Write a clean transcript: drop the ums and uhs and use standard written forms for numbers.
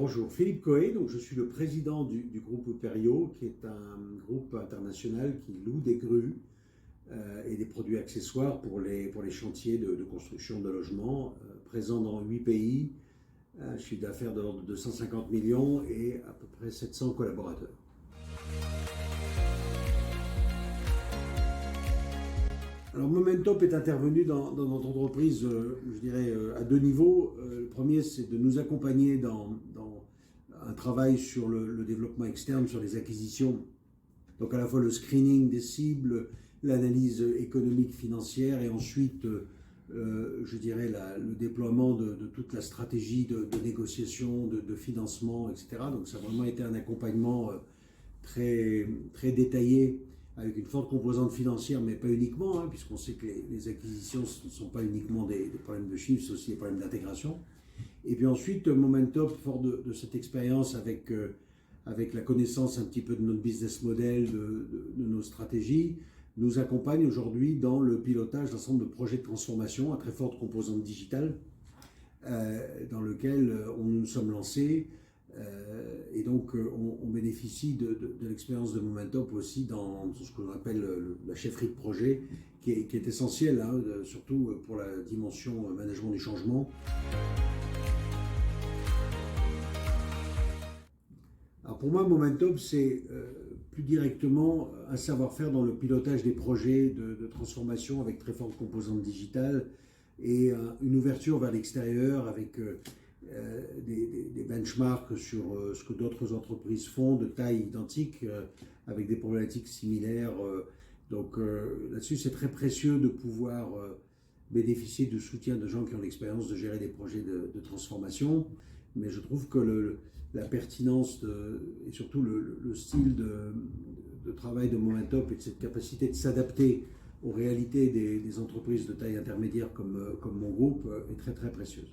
Bonjour, Philippe Coé, donc je suis le président du groupe Uperio, qui est un groupe international qui loue des grues et des produits accessoires pour les chantiers de construction de logements, présents dans 8 pays, un chiffre d'affaires de l'ordre de 250 millions et à peu près 700 collaborateurs. Alors Momentop est intervenu dans notre entreprise, je dirais, à deux niveaux. Le premier, c'est de nous accompagner dans un travail sur le développement externe, sur les acquisitions. Donc à la fois le screening des cibles, l'analyse économique financière et ensuite, je dirais, le déploiement de toute la stratégie de négociation, de financement, etc. Donc ça a vraiment été un accompagnement très, très détaillé, avec une forte composante financière, mais pas uniquement, hein, puisqu'on sait que les acquisitions ne sont pas uniquement des problèmes de chiffres, c'est aussi des problèmes d'intégration. Et puis ensuite, Momentop, fort de cette expérience avec la connaissance un petit peu de notre business model, de nos stratégies, nous accompagne aujourd'hui dans le pilotage d'un certain nombre de projets de transformation à très forte composante digitale, dans lequel nous nous sommes lancés. Et donc on bénéficie de l'expérience de Momentop aussi dans ce que l'on appelle la chefferie de projet, qui est essentielle, hein, surtout pour la dimension management du changement. Alors pour moi, Momentop, c'est plus directement un savoir-faire dans le pilotage des projets de transformation avec très forte composante digitale et une ouverture vers l'extérieur avec des benchmarks sur ce que d'autres entreprises font de taille identique, avec des problématiques similaires. Donc là-dessus, c'est très précieux de pouvoir bénéficier du soutien de gens qui ont l'expérience de gérer des projets de transformation. Mais je trouve que la pertinence et surtout le style de travail de Momentop et de cette capacité de s'adapter aux réalités des entreprises de taille intermédiaire comme mon groupe est très très précieuse.